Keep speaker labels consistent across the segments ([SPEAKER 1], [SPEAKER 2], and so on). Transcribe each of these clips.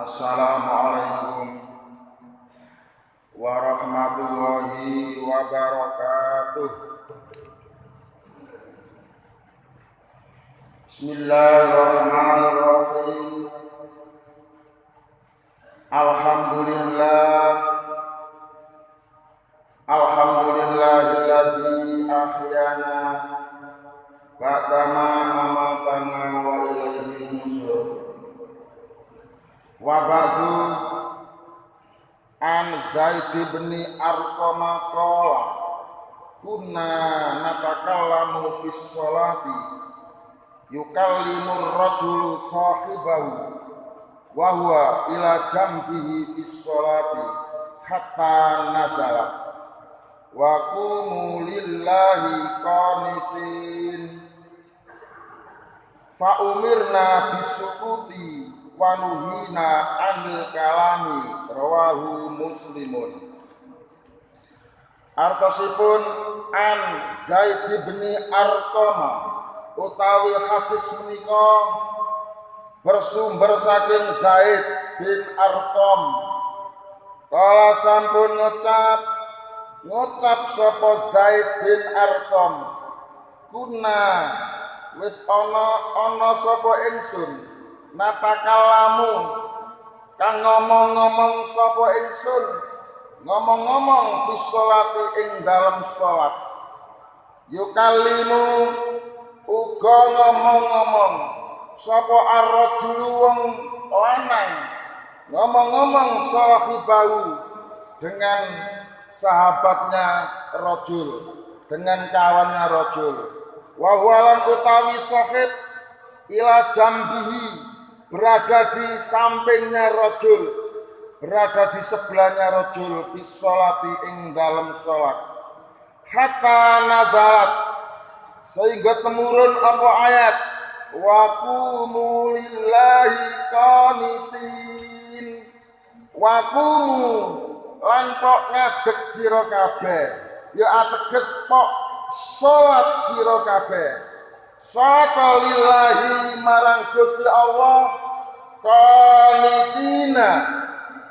[SPEAKER 1] Assalamualaikum warahmatullahi wabarakatuh. Bismillahirrahmanirrahim. Alhamdulillahilladzi ahyana ba'dama amatana wa ilaihi nusyur. Wa ba'du an Zaid bin Arqam qala kunna natakallamu fis sholati yukallimur rajulu sahibahu wa huwa ila jambihi fis sholati hatta nazalat wa qumu lillahi qanitin fa umirna bisukuti wa nuhina anil kalami rawahu Muslimun. Artosipun an Zaid bin Arqam utawi hadis menika bersumber saking Zaid bin Arqam. Kala sampun ngucap sapa Zaid bin Arqam, kuna wis ana sapa ingsun natakallamu kang ngomong-ngomong sapa ingsun ngomong-ngomong fi sholati ing dalem salat yukallimu uga ngomong-ngomong sapa ar-rajulu wong lanang ngomong-ngomong sahibahu dengan sahabatnya rajul, dengan kawannya rajul. Wa huwalan utawi sahib ila jambihi berada di sampingnya rajul, berada di sebelahnya rajul fi sholati ing dalam salat. Hatta nazalat sehingga temurun apa ayat wa qumu lillahi qanitin wa qumu lan pok ngadeg sira kabeh, ya ateges pok salat sira kabeh, salat lillahi marang Gusti Allah qanitina,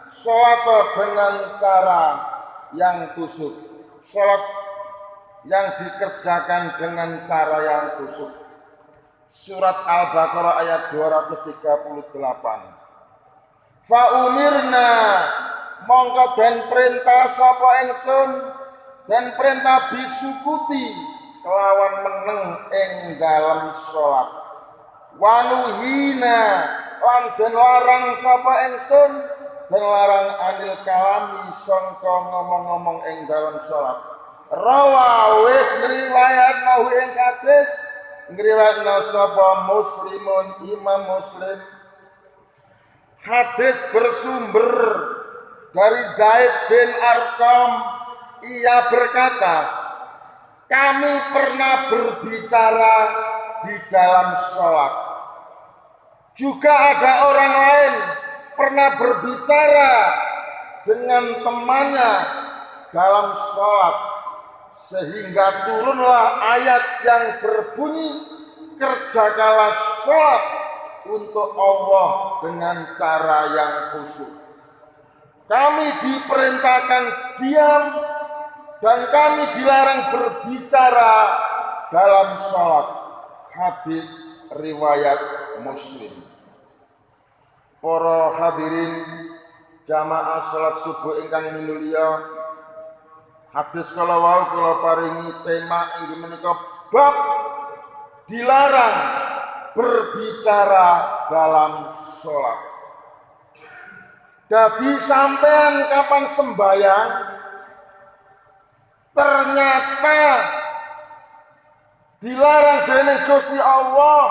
[SPEAKER 1] salat dengan cara yang khusyuk, salat yang dikerjakan dengan cara yang khusyuk. Surat Al-Baqarah ayat 238. Fa umirna mongko den perintah sapa ingsun, den perintah bisukuti kelawan meneng ing dalem salat. Wanuhina lan den larang sapa ingsun, den larang anil kalami sangka ngomong-ngomong ing dalem salat. Rawa wis ngriwayatna ing hadis ngriwayatna sapa Muslimun, Imam Muslim. Hadis bersumber dari Zaid bin Arqam, ia berkata, kami pernah berbicara di dalam sholat. Juga ada orang lain pernah berbicara dengan temannya dalam sholat, sehingga turunlah ayat yang berbunyi, kerjakanlah sholat untuk Allah dengan cara yang khusyuk. Kami diperintahkan diam dan kami dilarang berbicara dalam sholat. Hadis riwayat Muslim. Para hadirin jamaah sholat subuh ingkang minulya, hadis kala wau kula paringi tema inggih menika bab dilarang berbicara dalam sholat. Jadi sampean kapan sembahyang ternyata dilarang dening Gusti Allah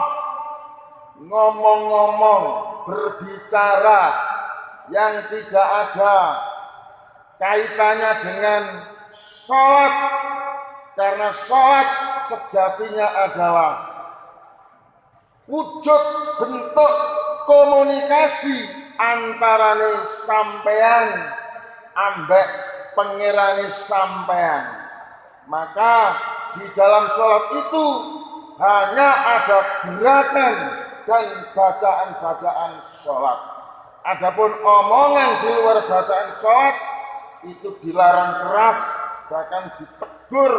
[SPEAKER 1] ngomong-ngomong, berbicara yang tidak ada kaitannya dengan sholat, karena sholat sejatinya adalah wujud bentuk komunikasi antarane sampean ambek pangerane sampean. Maka di dalam sholat itu hanya ada gerakan dan bacaan-bacaan sholat. Adapun omongan di luar bacaan sholat itu dilarang keras, bahkan ditegur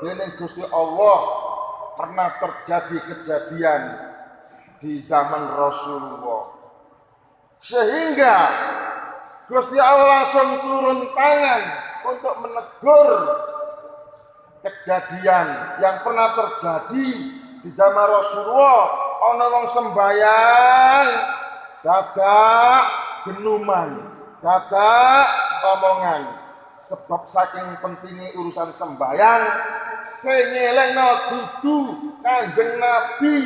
[SPEAKER 1] dening Gusti Allah. Pernah terjadi kejadian di zaman Rasulullah, sehingga Gusti Allah langsung turun tangan untuk menegur kejadian yang pernah terjadi di zaman Rasulullah. Ana wong sembayang dadak genuman, dadak omongan, sebab saking pentingnya urusan sembayang sing ngelingno dudu Kanjeng Nabi,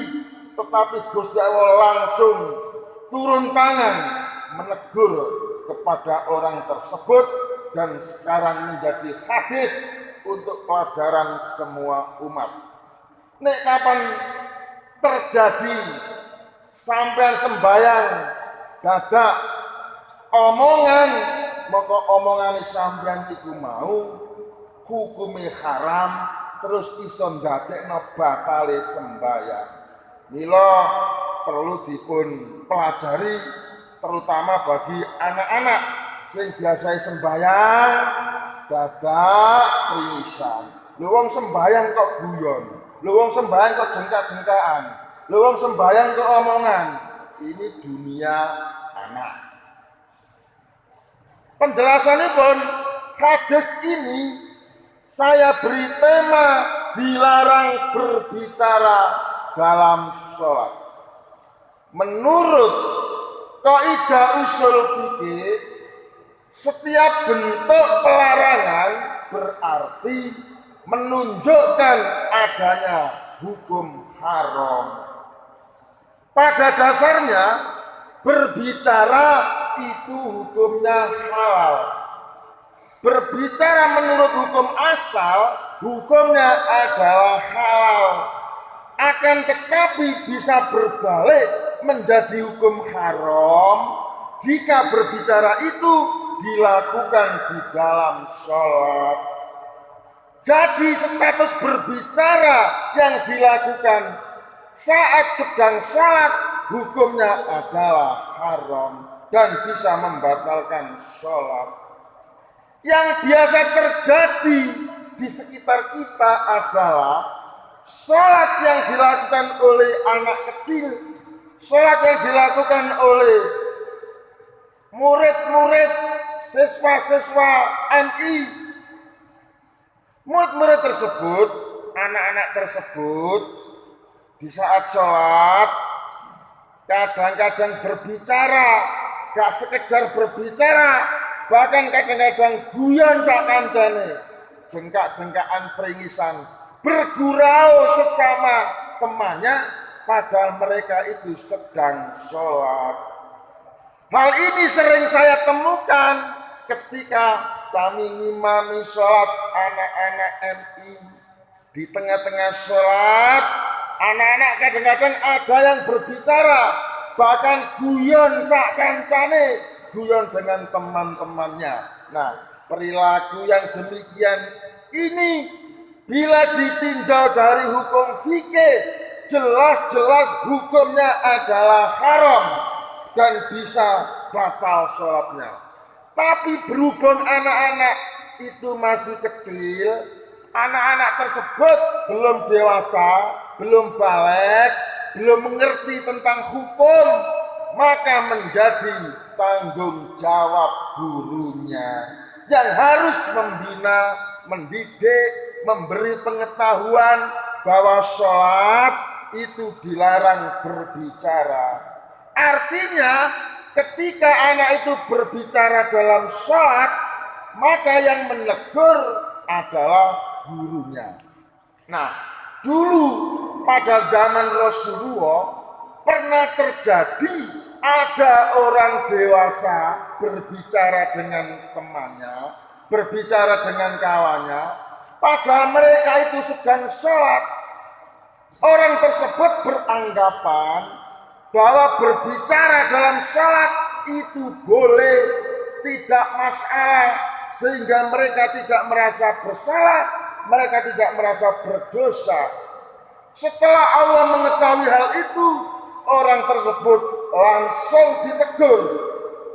[SPEAKER 1] tetapi Gusti Allah langsung turun tangan menegur kepada orang tersebut, dan sekarang menjadi hadis untuk pelajaran semua umat. Nek kapan terjadi sampean sembayang dadak omongan, maka omongan sampean iku mau hukumi haram, terus iso ndadekno batale sembayang. Mila perlu dipun pelajari, terutama bagi anak-anak sing biasa sembayang dadak pringisan. Lho wong sembayang kok guyon, lho wong sembayang kok jengkak-jengkaan, lho wong sembayang kok omongan. Ini dunia anak. Penjelasannya pun hadis ini saya beri tema dilarang berbicara dalam sholat. Menurut kaidah usul fikih, setiap bentuk pelarangan berarti menunjukkan adanya hukum haram. Pada dasarnya berbicara itu hukumnya halal. Berbicara menurut hukum asal, hukumnya adalah halal. Akan tetapi bisa berbalik menjadi hukum haram jika berbicara itu dilakukan di dalam sholat. Jadi status berbicara yang dilakukan saat sedang sholat hukumnya adalah haram dan bisa membatalkan sholat. Yang biasa terjadi di sekitar kita adalah sholat yang dilakukan oleh anak kecil, sholat yang dilakukan oleh murid-murid, siswa-siswa MI. Murid-murid tersebut, anak-anak tersebut di saat sholat kadang-kadang berbicara, gak sekedar berbicara, bahkan kadang-kadang guyon sak kancane, jengkak-jengkakan peringisan, bergurau sesama temannya, padahal mereka itu sedang sholat. Hal ini sering saya temukan ketika kami ngimami sholat anak-anak MI. Di tengah-tengah sholat, anak-anak kadang-kadang ada yang berbicara, bahkan guyon sak kancane, guyon dengan teman-temannya. Nah, perilaku yang demikian ini bila ditinjau dari hukum fikih, jelas-jelas hukumnya adalah haram dan bisa batal sholatnya. Tapi berhubung anak-anak itu masih kecil, anak-anak tersebut belum dewasa, belum balik, belum mengerti tentang hukum, maka menjadi tanggung jawab gurunya yang harus membina, mendidik, memberi pengetahuan bahwa sholat itu dilarang berbicara. Artinya ketika anak itu berbicara dalam sholat, maka yang menegur adalah gurunya. Nah, dulu pada zaman Rasulullah pernah terjadi ada orang dewasa berbicara dengan temannya, berbicara dengan kawannya, padahal mereka itu sedang sholat. Orang tersebut beranggapan bahwa berbicara dalam sholat itu boleh, tidak masalah, sehingga mereka tidak merasa bersalah, mereka tidak merasa berdosa. Setelah Allah mengetahui hal itu, orang tersebut langsung ditegur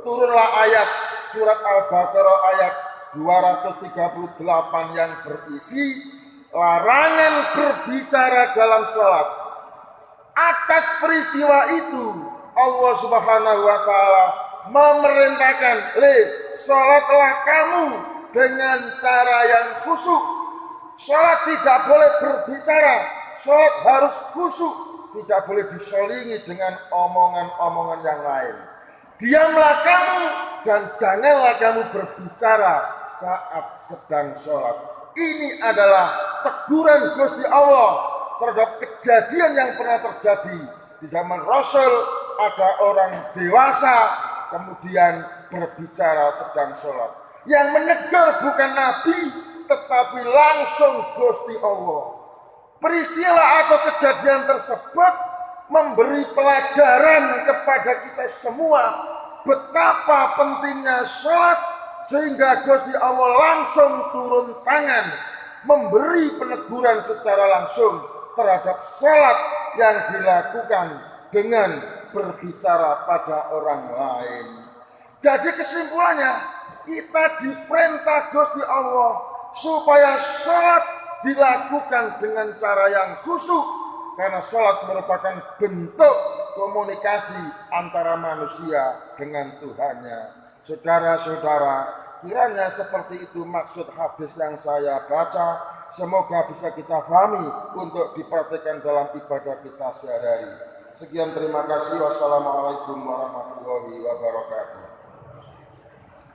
[SPEAKER 1] turunlah ayat surat Al-Baqarah ayat 238 yang berisi larangan berbicara dalam sholat. Atas peristiwa itu Allah Subhanahu wa Ta'ala memerintahkan, sholatlah kamu dengan cara yang khusyuk. Sholat tidak boleh berbicara, sholat harus khusyuk, tidak boleh diselingi dengan omongan-omongan yang lain. Diamlah kamu dan janganlah kamu berbicara saat sedang sholat. Ini adalah teguran Gusti Allah terhadap kejadian yang pernah terjadi di zaman Rasul. Ada orang dewasa kemudian berbicara sedang sholat. Yang menegur bukan Nabi, tetapi langsung Gusti Allah. Peristiwa atau kejadian tersebut memberi pelajaran kepada kita semua betapa pentingnya sholat, sehingga Gusti Allah langsung turun tangan memberi peneguran secara langsung terhadap sholat yang dilakukan dengan berbicara pada orang lain. Jadi kesimpulannya, kita diperintah Gusti Allah supaya sholat dilakukan dengan cara yang khusyuk, karena sholat merupakan bentuk komunikasi antara manusia dengan Tuhannya. Saudara-saudara, kiranya seperti itu maksud hadis yang saya baca. Semoga bisa kita pahami untuk dipraktikkan dalam ibadah kita sehari-hari. Sekian, terima kasih. Wassalamualaikum warahmatullahi wabarakatuh.